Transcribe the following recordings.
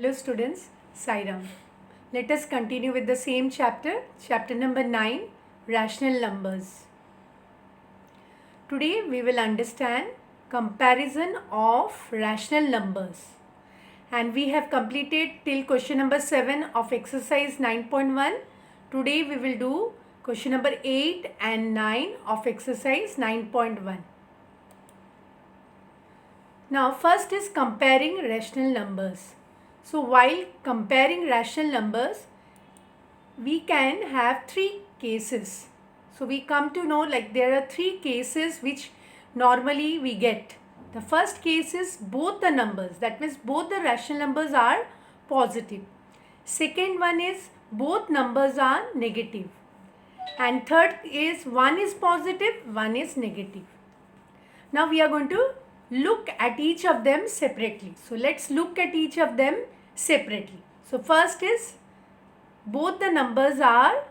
Hello students, Sai Ram. Let us continue with the same chapter, chapter number 9, Rational Numbers. Today we will understand comparison of rational numbers. And we have completed till question number 7 of exercise 9.1. Today we will do question number 8 and 9 of exercise 9.1. Now first is comparing rational numbers. So while comparing rational numbers, we can have three cases. So we come to know like there are three cases which normally we get. The first case is both the numbers, that means both the rational numbers are positive. Second one is both numbers are negative. And third is one is positive, one is negative. Now we are going to look at each of them separately. So let's look at each of them separately. So first is both the numbers are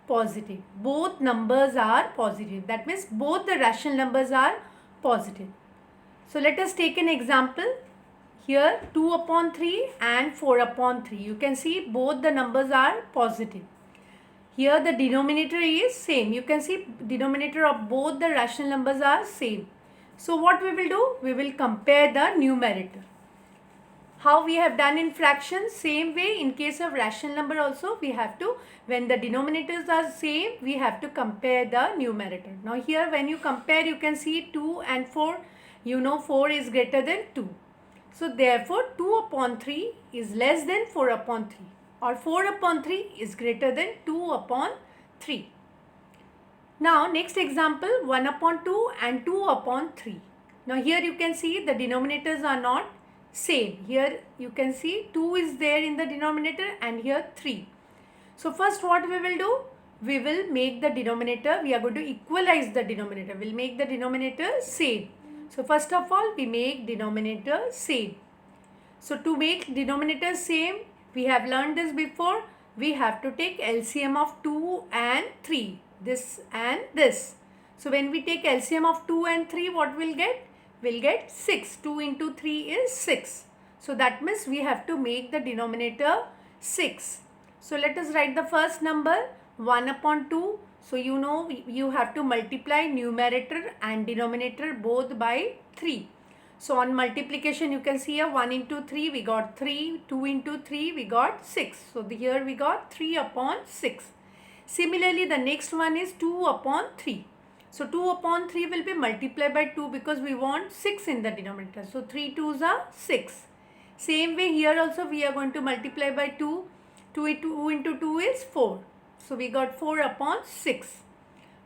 positive. Both numbers are positive. That means both the rational numbers are positive. So let us take an example. Here 2 upon 3 and 4 upon 3. You can see both the numbers are positive. Here the denominator is same. You can see denominator of both the rational numbers are same. So what we will do? We will compare the numerator. How we have done in fractions, same way in case of rational number also we have to, when the denominators are same, we have to compare the numerator. Now here when you compare, you can see 2 and 4, you know 4 is greater than 2. So therefore 2 upon 3 is less than 4 upon 3, or 4 upon 3 is greater than 2 upon 3. Now next example, 1 upon 2 and 2 upon 3. Now here you can see the denominators are not same. Here you can see 2 is there in the denominator and here 3. So first what we will do? We will make the denominator, we are going to equalize the denominator. We will make the denominator same. So first of all we make denominator same. So to make denominator same, we have learned this before. We have to take LCM of 2 and 3. This and this. So when we take LCM of 2 and 3, what we'll get? We'll get 6. 2 into 3 is 6. So that means we have to make the denominator 6. So let us write the first number 1 upon 2. So you know you have to multiply numerator and denominator both by 3. So on multiplication you can see here 1 into 3 we got 3, 2 into 3 we got 6. So here we got 3 upon 6. Similarly, the next one is 2 upon 3. So 2 upon 3 will be multiplied by 2 because we want 6 in the denominator. So 3 2s are 6. Same way here also we are going to multiply by 2. 2 into 2 is 4. So we got 4 upon 6.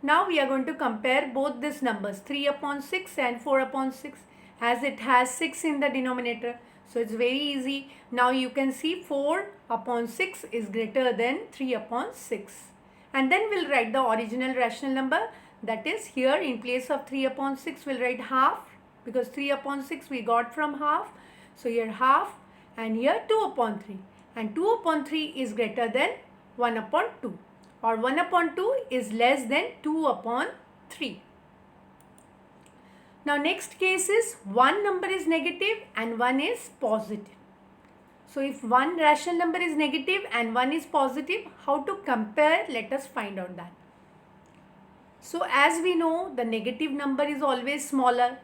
Now we are going to compare both these numbers 3 upon 6 and 4 upon 6, as it has 6 in the denominator. So it's very easy. Now you can see 4 upon 6 is greater than 3 upon 6. And then we'll write the original rational number, that is here in place of 3 upon 6 we'll write half, because 3 upon 6 we got from half. So here half and here 2 upon 3, and 2 upon 3 is greater than 1 upon 2, or 1 upon 2 is less than 2 upon 3. Now next case is one number is negative and one is positive. So if one rational number is negative and one is positive, how to compare? Let us find out that. So as we know, the negative number is always smaller.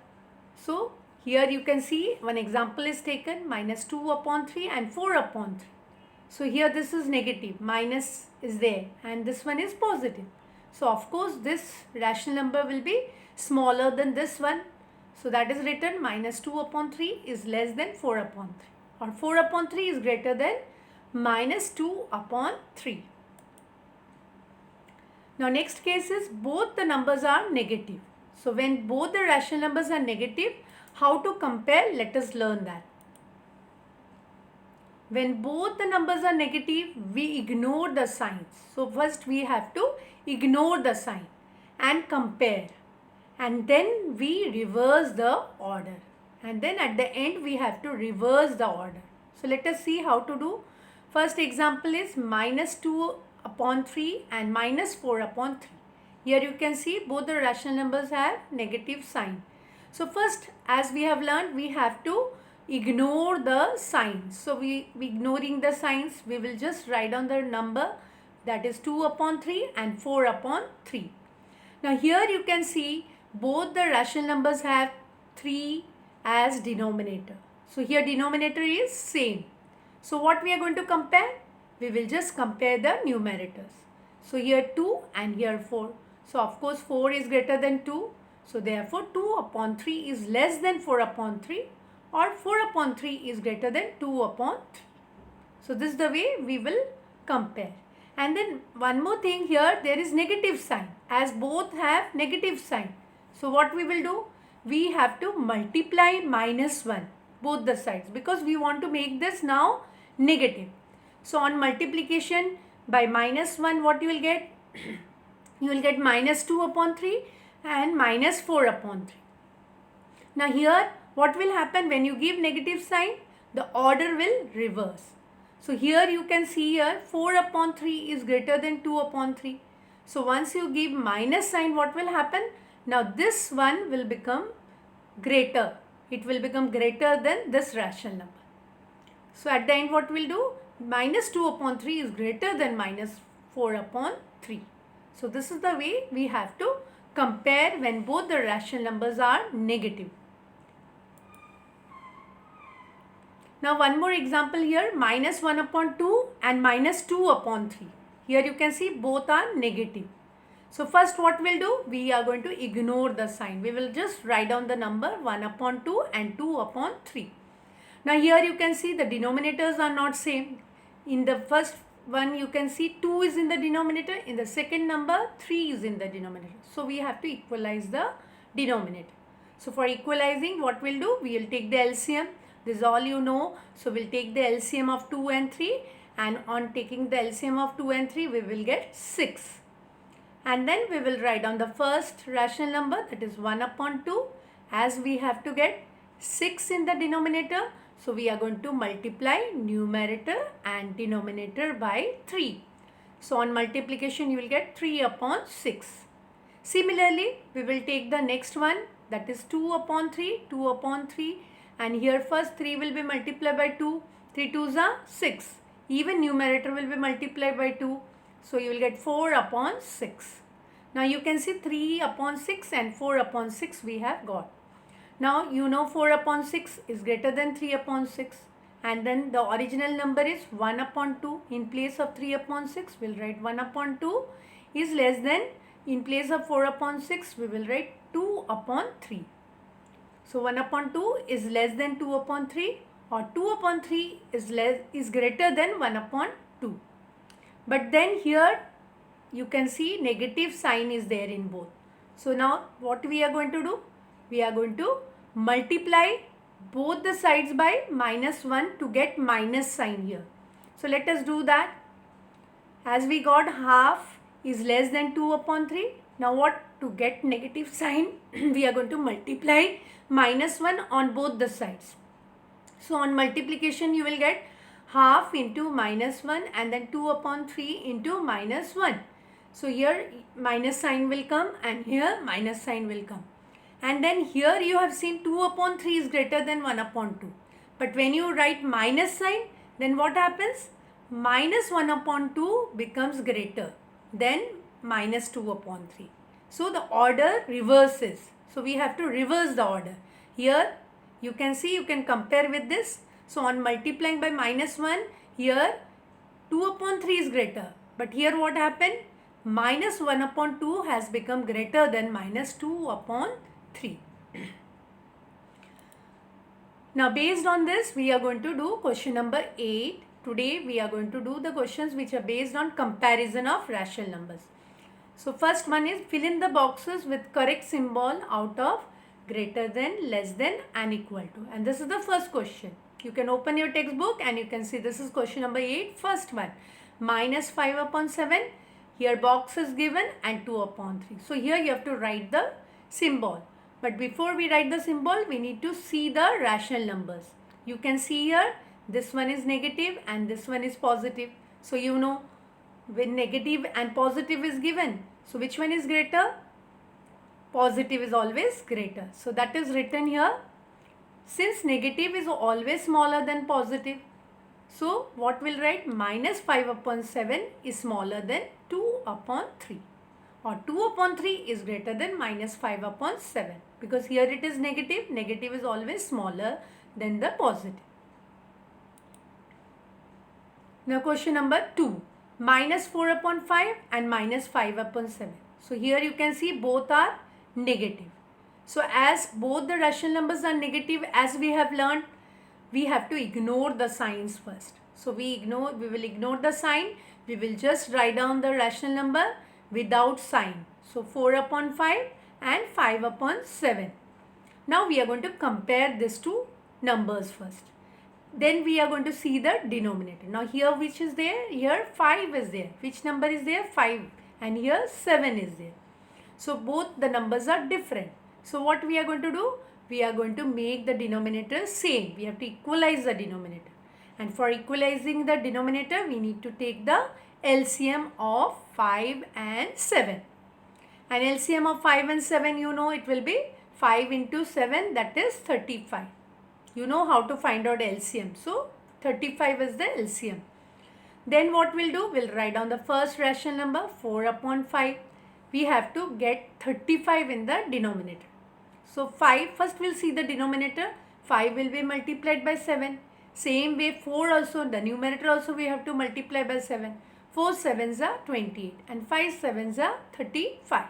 So here you can see one example is taken, minus 2 upon 3 and 4 upon 3. So here this is negative, minus is there, and this one is positive. So of course this rational number will be smaller than this one. So that is written minus 2 upon 3 is less than 4 upon 3. Or 4 upon 3 is greater than minus 2 upon 3. Now next case is both the numbers are negative. So when both the rational numbers are negative, how to compare? Let us learn that. When both the numbers are negative, we ignore the signs. So first we have to ignore the sign and compare. And then we reverse the order. And then at the end we have to reverse the order. So let us see how to do. First example is minus 2 upon 3 and minus 4 upon 3. Here you can see both the rational numbers have negative sign. So first, as we have learned, we have to ignore the signs. So we ignoring the signs, we will just write down the number, that is 2 upon 3 and 4 upon 3. Now here you can see both the rational numbers have 3 as denominator. So here denominator is same. So what we are going to compare? We will just compare the numerators. So here 2 and here 4. So of course 4 is greater than 2. So therefore 2 upon 3 is less than 4 upon 3, or 4 upon 3 is greater than 2 upon 3. So this is the way we will compare. And then one more thing, here there is negative sign, as both have negative sign. So what we will do? We have to multiply -1 both the sides, because we want to make this now negative. So on multiplication by -1, what you will get? You will get -2 upon 3 and -4 upon 3. Now here what will happen when you give negative sign? The order will reverse. So here you can see here 4 upon 3 is greater than 2 upon 3. So once you give minus sign, what will happen? Now this one will become greater. It will become greater than this rational number. So at the end what we'll do? -2 upon 3 is greater than -4 upon 3. So this is the way we have to compare when both the rational numbers are negative. Now one more example here, -1 upon 2 and -2 upon 3. Here you can see both are negative. So first what we'll do? We are going to ignore the sign. We will just write down the number 1 upon 2 and 2 upon 3. Now here you can see the denominators are not same. In the first one you can see 2 is in the denominator. In the second number 3 is in the denominator. So we have to equalize the denominator. So for equalizing, what we'll do? We will take the LCM. This is all you know. So we'll take the LCM of 2 and 3, and on taking the LCM of 2 and 3 we will get 6. And then we will write down the first rational number, that is 1 upon 2, as we have to get 6 in the denominator. So we are going to multiply numerator and denominator by 3. So on multiplication you will get 3 upon 6. Similarly we will take the next one, that is 2 upon 3, 2 upon 3. And here first 3 will be multiplied by 2. 3 2s are 6. Even numerator will be multiplied by 2. So you will get 4 upon 6. Now you can see 3 upon 6 and 4 upon 6 we have got. Now you know 4 upon 6 is greater than 3 upon 6. And then the original number is 1 upon 2. In place of 3 upon 6 we will write 1 upon 2 is less than, in place of 4 upon 6 we will write 2 upon 3. So 1 upon 2 is less than 2 upon 3, or 2 upon 3 is greater than 1 upon 2. But then here you can see negative sign is there in both. So now what we are going to do? We are going to multiply both the sides by -1 to get minus sign here. So let us do that. As we got half is less than 2 upon 3. Now what? To get negative sign we are going to multiply -1 on both the sides. So on multiplication you will get half into -1 and then 2 upon 3 into -1. So here minus sign will come and here minus sign will come. And then here you have seen 2 upon 3 is greater than 1 upon 2. But when you write minus sign, then what happens? -1 upon 2 becomes greater than -2 upon 3. So the order reverses. So we have to reverse the order. Here you can see, you can compare with this. So on multiplying by -1, here 2 upon 3 is greater. But here what happened? -1 upon 2 has become greater than -2 upon 3. Now based on this we are going to do question number 8. Today we are going to do the questions which are based on comparison of rational numbers. So first one is fill in the boxes with correct symbol out of greater than, less than and equal to. And this is the first question. You can open your textbook and you can see this is question number 8. First one, -5 upon 7. Here box is given and 2 upon 3. So here you have to write the symbol. But before we write the symbol, we need to see the rational numbers. You can see here this one is negative and this one is positive. So you know when negative and positive is given, so which one is greater? Positive is always greater. So that is written here. since negative is always smaller than positive, so what we'll write, minus 5 upon 7 is smaller than 2 upon 3, or 2 upon 3 is greater than minus 5 upon 7, because here it is negative. Negative is always smaller than the positive. Now question number 2, minus 4 upon 5 and minus 5 upon 7. So here you can see both are negative. So as both the rational numbers are negative, as we have learned, we have to ignore the signs first. So we will ignore the sign. We will just write down the rational number without sign. So 4 upon 5 and 5 upon 7. Now we are going to compare these two numbers first. Then we are going to see the denominator. Now here which is there? Here 5 is there. Which number is there? 5. And here 7 is there. So both the numbers are different. So what we are going to do? We are going to make the denominator same. We have to equalize the denominator. And for equalizing the denominator, we need to take the LCM of 5 and 7. And LCM of 5 and 7, you know, it will be 5 into 7, that is 35. You know how to find out LCM. So 35 is the LCM. Then what we'll do? We'll write down the first rational number, 4 upon 5. We have to get 35 in the denominator. So 5, first we'll see the denominator. 5 will be multiplied by 7. Same way 4 also, the numerator also we have to multiply by 7. 4 7s are 28 and 5 7s are 35.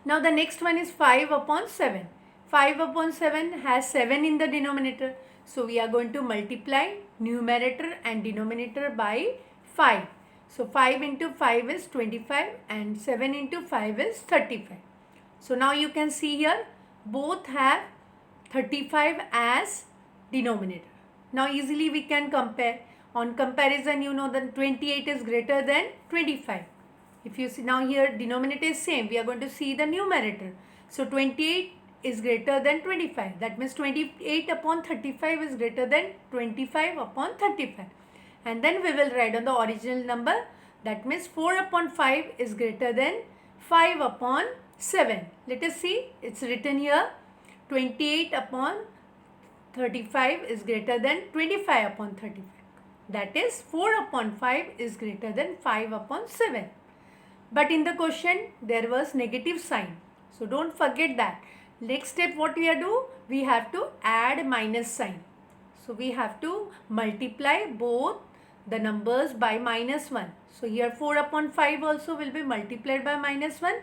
Now the next one is 5 upon 7. 5 upon 7 has 7 in the denominator. So we are going to multiply numerator and denominator by 5. So 5 into 5 is 25 and 7 into 5 is 35. So now you can see here both have 35 as denominator. Now easily we can compare. On comparison, you know that 28 is greater than 25. If you see now here denominator is same, we are going to see the numerator. So 28 is greater than 25. That means 28 upon 35 is greater than 25 upon 35. And then we will write on the original number. That means 4 upon 5 is greater than 5 upon 7. Let us see. It's written here. 28 upon 35 is greater than 25 upon 35. That is 4 upon 5 is greater than 5 upon 7. But in the question there was negative sign. So don't forget that. Next step what we do? We have to add minus sign. So we have to multiply both the numbers by minus 1. So here 4 upon 5 also will be multiplied by minus 1.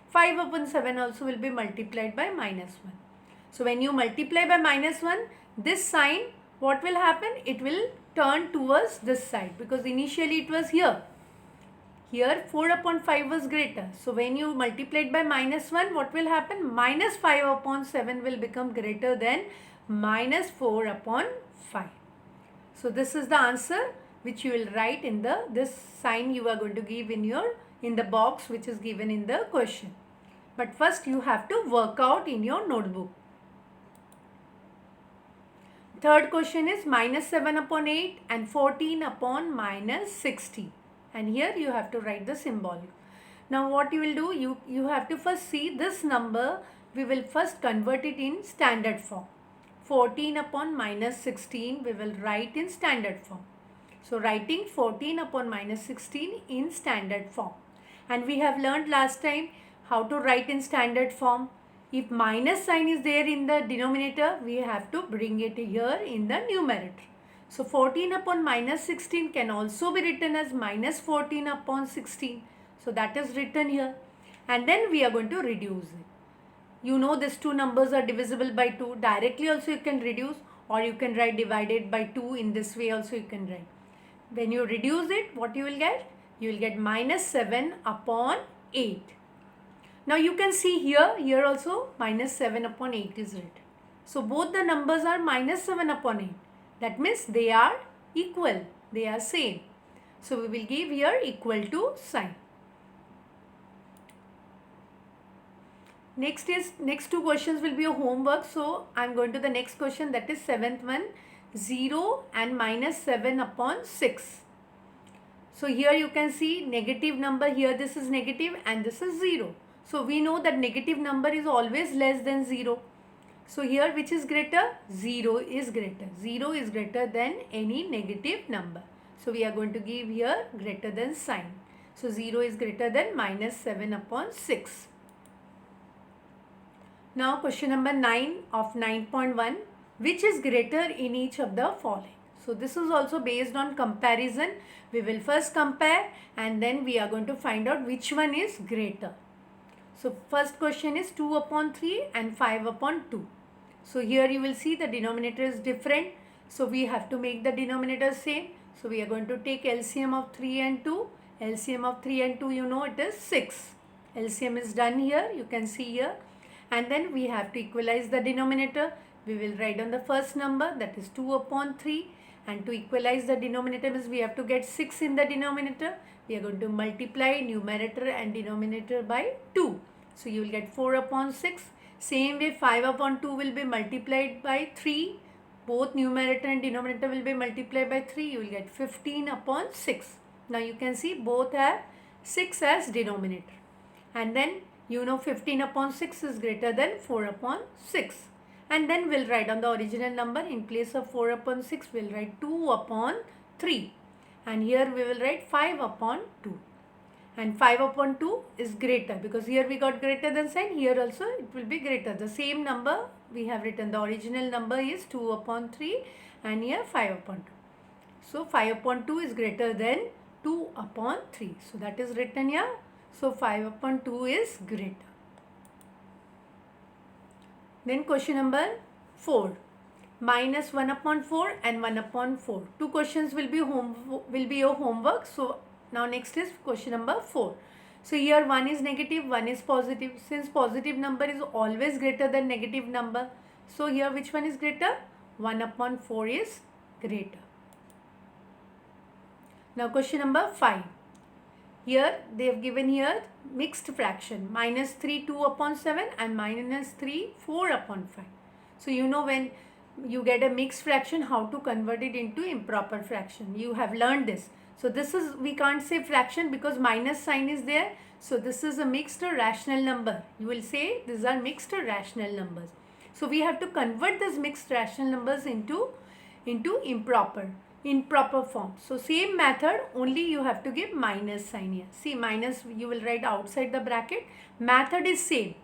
5 upon 7 also will be multiplied by minus 1. So when you multiply by minus 1, this sign, what will happen? It will turn towards this side, because initially it was here. Here 4 upon 5 was greater. So when you multiply it by minus 1, what will happen? Minus 5 upon 7 will become greater than minus 4 upon 5. So this is the answer which you will write in this sign you are going to give in the box which is given in the question. But first you have to work out in your notebook. Third question is minus 7 upon 8 and 14 upon minus 60. And here you have to write the symbol. Now what you will do, you have to first see this number. We will first convert it in standard form. 14 upon minus 16 we will write in standard form. So writing 14 upon minus 16 in standard form. And we have learned last time how to write in standard form. If minus sign is there in the denominator, we have to bring it here in the numerator. So 14 upon minus 16 can also be written as minus 14 upon 16. So that is written here. And then we are going to reduce it. You know these two numbers are divisible by 2. Directly also you can reduce, or you can write divided by 2. In this way also you can write. When you reduce it, what you will get? You will get minus 7 upon 8. Now you can see here also minus 7 upon 8 is written. So both the numbers are minus 7 upon 8. That means they are equal. They are same. So we will give here equal to sign. Next two questions will be a homework. So I am going to the next question, that is 7th one. 0 and minus 7 upon 6. So here you can see negative number. Here this is negative and this is 0. So we know that negative number is always less than 0. So here which is greater? 0 is greater. 0 is greater than any negative number. So we are going to give here greater than sign. So 0 is greater than minus 7 upon 6. Now question number 9 of 9.1. Which is greater in each of the following? So this is also based on comparison. We will first compare and then we are going to find out which one is greater. So first question is 2 upon 3 and 5 upon 2. So here you will see the denominator is different. So we have to make the denominator same. So we are going to take LCM of 3 and 2. LCM of 3 and 2, you know, it is 6. LCM is done here. You can see here. And then we have to equalize the denominator. We will write on the first number, that is 2 upon 3. And to equalize the denominator means we have to get 6 in the denominator. We are going to multiply numerator and denominator by 2. So you will get 4 upon 6. Same way 5 upon 2 will be multiplied by 3. Both numerator and denominator will be multiplied by 3. You will get 15 upon 6. Now you can see both have 6 as denominator. And then you know 15 upon 6 is greater than 4 upon 6. And then we'll write on the original number, in place of 4 upon 6, we'll write 2 upon 3. And here we will write 5 upon 2. And 5 upon 2 is greater because here we got greater than sign. Here also it will be greater. The same number we have written. The original number is 2 upon 3 and here 5 upon 2. So 5 upon 2 is greater than 2 upon 3. So that is written here. So 5 upon 2 is greater. Then question number 4. Minus 1 upon 4 and 1 upon 4. Two questions will be your homework. So now next is question number 4. So here 1 is negative, 1 is positive. Since positive number is always greater than negative number. So here which one is greater? 1 upon 4 is greater. Now question number 5. Here they have given here mixed fraction. Minus 3 2 upon 7 and minus 3 4 upon 5. So you know when you get a mixed fraction how to convert it into improper fraction. You have learned this. So this is, we can't say fraction because minus sign is there. So this is a mixed or rational number. You will say these are mixed or rational numbers. So we have to convert these mixed rational numbers into improper form. So same method, only you have to give minus sign here. See, minus you will write outside the bracket. Method is same.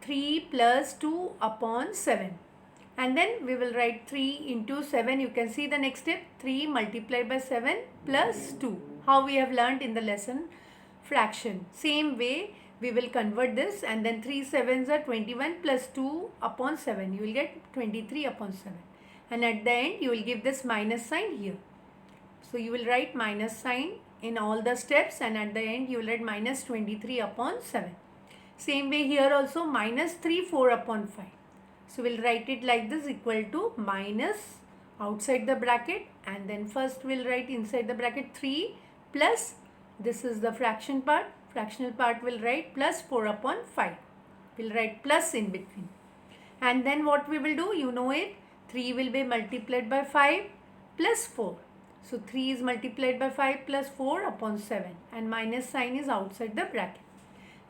3 plus 2 upon 7. And then we will write 3 into 7. You can see the next step. 3 multiplied by 7 plus 2. How we have learnt in the lesson fraction. Same way we will convert this, and then 3 7s are 21 plus 2 upon 7. You will get 23 upon 7. And at the end you will give this minus sign here. So you will write minus sign in all the steps, and at the end you will write minus 23 upon 7. Same way here also minus 3 4 upon 5. So we'll write it like this, equal to minus outside the bracket, and then first we'll write inside the bracket 3 plus, this is the fraction part, fractional part will write plus 4 upon 5. We'll write plus in between. And then what we will do, you know it, 3 will be multiplied by 5 plus 4. So 3 is multiplied by 5 plus 4 upon 7, and minus sign is outside the bracket.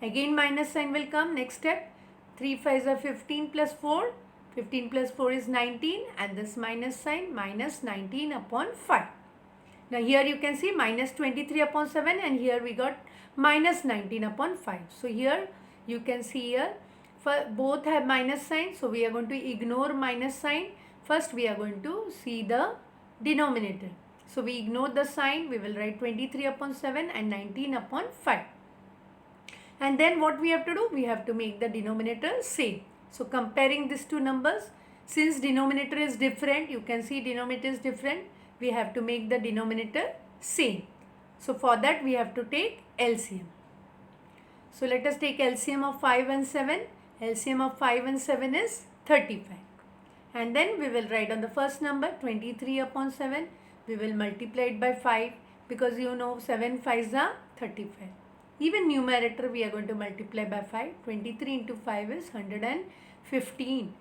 Again minus sign will come, next step, 3 5s are 15 plus 4, 15 plus 4 is 19, and this minus sign, minus 19 upon 5. Now here you can see minus 23 upon 7, and here we got minus 19 upon 5. So here you can see here, for both have minus sign, so we are going to ignore minus sign. First we are going to see the denominator. So we ignore the sign, we will write 23 upon 7 and 19 upon 5. And then what we have to do, we have to make the denominator same. So comparing these two numbers, since denominator is different, you can see denominator is different, we have to make the denominator same. So for that we have to take LCM. So let us take LCM of 5 and 7. LCM of 5 and 7 is 35. And then we will write on the first number 23 upon 7. We will multiply it by 5 because you know 7 5s are 35. Even numerator we are going to multiply by 5. 23 into 5 is 115.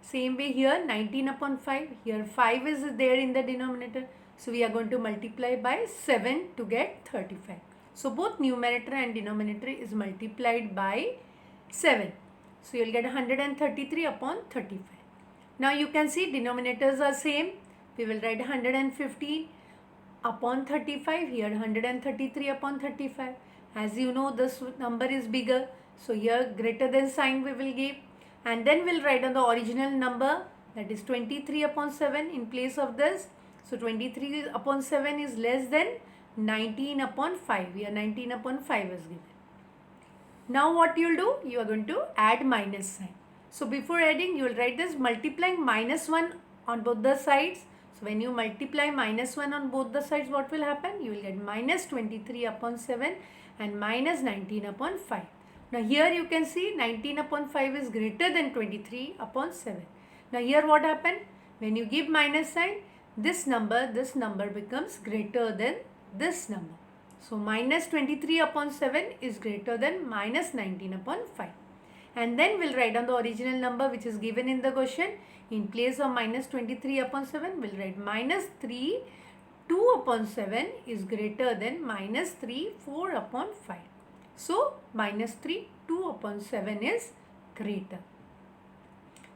Same way here 19 upon 5. Here 5 is there in the denominator. So we are going to multiply by 7 to get 35. So both numerator and denominator is multiplied by 7. So you'll get 133 upon 35. Now you can see denominators are same. We will write 115 upon 35, here 133 upon 35. As you know, this number is bigger, so here greater than sign we will give, and then we'll write on the original number, that is 23 upon 7 in place of this. So 23 upon 7 is less than 19 upon 5. Here 19 upon 5 is given. Now what you will do, you are going to add minus sign. So before adding, you will write this multiplying minus 1 on both the sides. So when you multiply minus 1 on both the sides, what will happen? You will get minus 23 upon 7 and minus 19 upon 5. Now here you can see 19 upon 5 is greater than 23 upon 7. Now here what happened? When you give minus sign, this number becomes greater than this number. So minus 23 upon 7 is greater than minus 19 upon 5. And then we'll write on the original number which is given in the question. In place of minus 23 upon 7, we'll write minus 3 2 upon 7 is greater than minus 3 4 upon 5. So minus 3 2 upon 7 is greater.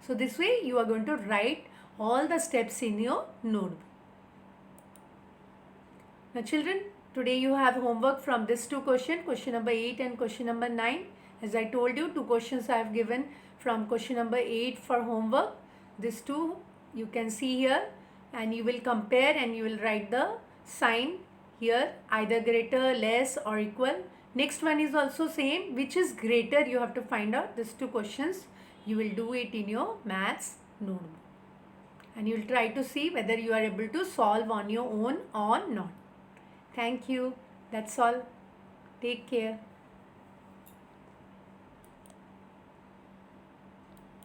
So this way you are going to write all the steps in your notebook. Now children, today you have homework from these two questions, question number 8 and question number 9. As I told you, two questions I have given from question number 8 for homework. These two you can see here, and you will compare and you will write the sign here, either greater, less or equal. Next one is also same, which is greater you have to find out. These two questions you will do it in your maths notebook, and you will try to see whether you are able to solve on your own or not. Thank you. That's all. Take care.